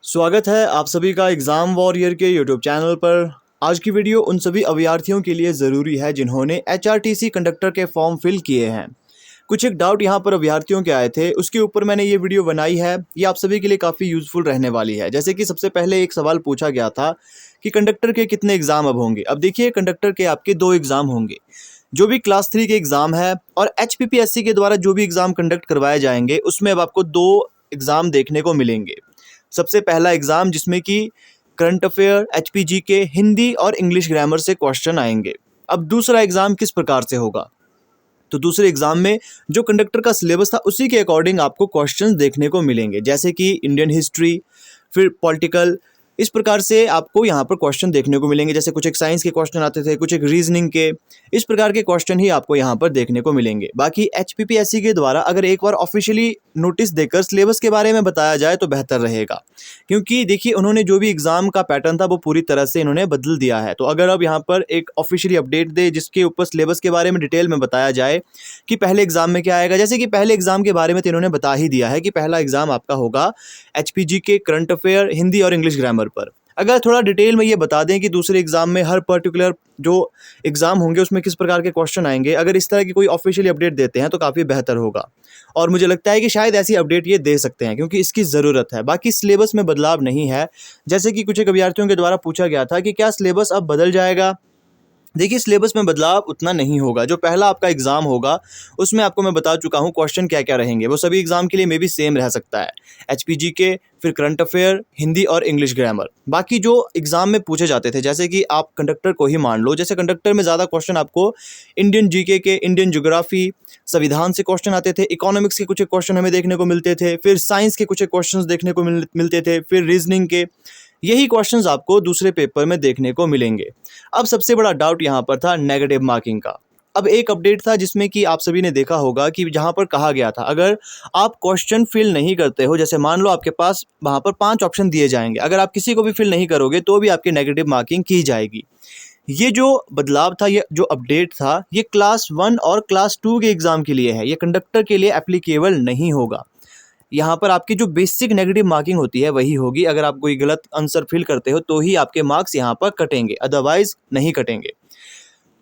स्वागत है आप सभी का एग्ज़ाम वॉरियर के यूट्यूब चैनल पर। आज की वीडियो उन सभी अभ्यर्थियों के लिए ज़रूरी है जिन्होंने एचआरटीसी कंडक्टर के फॉर्म फिल किए हैं। कुछ एक डाउट यहाँ पर अभ्यर्थियों के आए थे, उसके ऊपर मैंने ये वीडियो बनाई है। ये आप सभी के लिए काफ़ी यूज़फुल रहने वाली है। जैसे कि सबसे पहले एक सवाल पूछा गया था कि कंडक्टर के कितने एग्ज़ाम अब होंगे। अब देखिए, कंडक्टर के आपके 2 एग्ज़ाम होंगे। जो भी क्लास 3 के एग्ज़ाम है और एचपीपीएससी के द्वारा जो भी एग्ज़ाम कंडक्ट करवाए जाएंगे, उसमें अब आपको 2 एग्ज़ाम देखने को मिलेंगे। सबसे पहला एग्ज़ाम जिसमें कि करंट अफेयर, एचपीजी के हिंदी और इंग्लिश ग्रामर से क्वेश्चन आएंगे। अब दूसरा एग्ज़ाम किस प्रकार से होगा, तो दूसरे एग्ज़ाम में जो कंडक्टर का सिलेबस था उसी के अकॉर्डिंग आपको क्वेश्चंस देखने को मिलेंगे, जैसे कि इंडियन हिस्ट्री, फिर पॉलिटिकल। इस प्रकार से आपको यहाँ पर क्वेश्चन देखने को मिलेंगे। जैसे कुछ एक साइंस के क्वेश्चन आते थे, कुछ एक रीजनिंग के, इस प्रकार के क्वेश्चन ही आपको यहाँ पर देखने को मिलेंगे। बाकी एचपीपीएससी के द्वारा अगर एक बार ऑफिशियली नोटिस देकर सिलेबस के बारे में बताया जाए तो बेहतर रहेगा, क्योंकि देखिए उन्होंने जो भी एग्ज़ाम का पैटर्न था वो पूरी तरह से इन्होंने बदल दिया है। तो अगर अब यहाँ पर एक ऑफिशियली अपडेट दे जिसके ऊपर सिलेबस के बारे में डिटेल में बताया जाए कि पहले एग्ज़ाम में क्या आएगा। जैसे कि पहले एग्ज़ाम के बारे में तो इन्होंने बता ही दिया है कि पहला एग्ज़ाम आपका होगा एचपीजी के करंट अफेयर, हिंदी और इंग्लिश ग्रामर पर। अगर थोड़ा डिटेल में ये बता दें कि दूसरे एग्ज़ाम में हर पर्टिकुलर जो एग्ज़ाम होंगे उसमें किस प्रकार के क्वेश्चन आएंगे, अगर इस तरह की कोई ऑफिशियली अपडेट देते हैं तो काफ़ी बेहतर होगा। और मुझे लगता है कि शायद ऐसी अपडेट ये दे सकते हैं, क्योंकि इसकी ज़रूरत है। बाकी सिलेबस में बदलाव नहीं है। जैसे कि कुछ एक अभ्यर्थियों के द्वारा पूछा गया था कि क्या सिलेबस अब बदल जाएगा। देखिए, सिलेबस में बदलाव उतना नहीं होगा। जो पहला आपका एग्ज़ाम होगा उसमें आपको मैं बता चुका हूँ क्वेश्चन क्या क्या रहेंगे, वो सभी एग्ज़ाम के लिए मे भी सेम रह सकता है। एचपीजी के, फिर करंट अफेयर, हिंदी और इंग्लिश ग्रामर। बाकी जो एग्ज़ाम में पूछे जाते थे, जैसे कि आप कंडक्टर को ही मान लो, जैसे कंडक्टर में ज़्यादा क्वेश्चन आपको इंडियन जीके के, इंडियन ज्योग्राफी, संविधान से क्वेश्चन आते थे, इकोनॉमिक्स के कुछ एक क्वेश्चन हमें देखने को मिलते थे, फिर साइंस के कुछ एक क्वेश्चन देखने को मिलते थे, फिर रीजनिंग के। यही क्वेश्चंस आपको दूसरे पेपर में देखने को मिलेंगे। अब सबसे बड़ा डाउट यहाँ पर था नेगेटिव मार्किंग का। अब एक अपडेट था जिसमें कि आप सभी ने देखा होगा कि जहाँ पर कहा गया था अगर आप क्वेश्चन फिल नहीं करते हो, जैसे मान लो आपके पास वहाँ पर 5 ऑप्शन दिए जाएंगे, अगर आप किसी को भी फिल नहीं करोगे तो भी आपकी नेगेटिव मार्किंग की जाएगी। ये जो बदलाव था, ये जो अपडेट था, ये क्लास 1 और क्लास 2 के एग्ज़ाम के लिए है। ये कंडक्टर के लिए एप्लीकेबल नहीं होगा। यहाँ पर आपकी जो बेसिक नेगेटिव मार्किंग होती है वही होगी। अगर आप कोई गलत आंसर फिल करते हो तो ही आपके मार्क्स यहाँ पर कटेंगे, अदरवाइज नहीं कटेंगे।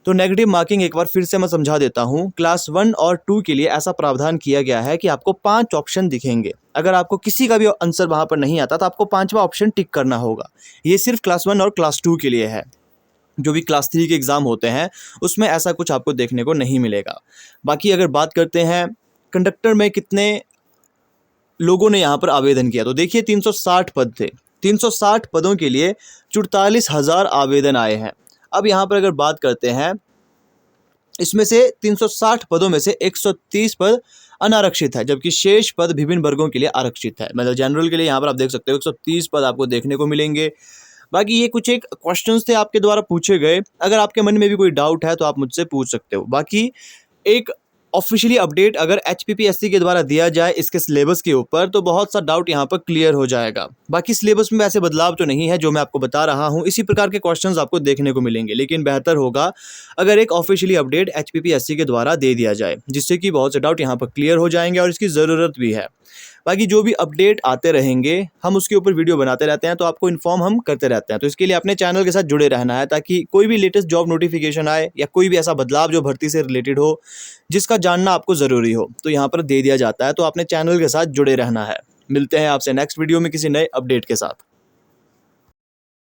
तो नेगेटिव मार्किंग एक बार फिर से मैं समझा देता हूँ। क्लास 1 और 2 के लिए ऐसा प्रावधान किया गया है कि आपको 5 ऑप्शन दिखेंगे। अगर आपको किसी का भी आंसर वहाँ पर नहीं आता तो आपको 5वां ऑप्शन टिक करना होगा। ये सिर्फ क्लास 1 और क्लास 2 के लिए है। जो भी क्लास 3 के एग्ज़ाम होते हैं उसमें ऐसा कुछ आपको देखने को नहीं मिलेगा। बाकी अगर बात करते हैं कंडक्टर में कितने लोगों ने यहाँ पर आवेदन किया, तो देखिए 360 पद थे। 360 पदों के लिए 44,000 आवेदन आए हैं। अब यहाँ पर अगर बात करते हैं, इसमें से 360 पदों में से 130 पद अनारक्षित है, जबकि शेष पद विभिन्न वर्गों के लिए आरक्षित है। मतलब जनरल के लिए यहाँ पर आप देख सकते हो 130 पद आपको देखने को मिलेंगे। बाकी ये कुछ एक क्वेश्चंस थे आपके द्वारा पूछे गए। अगर आपके मन में भी कोई डाउट है तो आप मुझसे पूछ सकते हो। बाकी एक ऑफिशियली अपडेट अगर एचपीपीएससी के द्वारा दिया जाए इसके सिलेबस के ऊपर तो बहुत सा डाउट यहाँ पर क्लियर हो जाएगा। बाकी सिलेबस में ऐसे बदलाव तो नहीं है, जो मैं आपको बता रहा हूँ इसी प्रकार के क्वेश्चंस आपको देखने को मिलेंगे। लेकिन बेहतर होगा अगर एक ऑफिशियली अपडेट एचपीपीएससी के द्वारा दे दिया जाए, जिससे कि बहुत से डाउट यहाँ पर क्लियर हो जाएंगे और इसकी ज़रूरत भी है। बाकी जो भी अपडेट आते रहेंगे हम उसके ऊपर वीडियो बनाते रहते हैं, तो आपको इन्फॉर्म हम करते रहते हैं। तो इसके लिए अपने चैनल के साथ जुड़े रहना है, ताकि कोई भी लेटेस्ट जॉब नोटिफिकेशन आए या कोई भी ऐसा बदलाव जो भर्ती से रिलेटेड हो जिसका जानना आपको ज़रूरी हो तो यहाँ पर दे दिया जाता है। तो अपने चैनल के साथ जुड़े रहना है। मिलते हैं आपसे नेक्स्ट वीडियो में किसी नए अपडेट के साथ।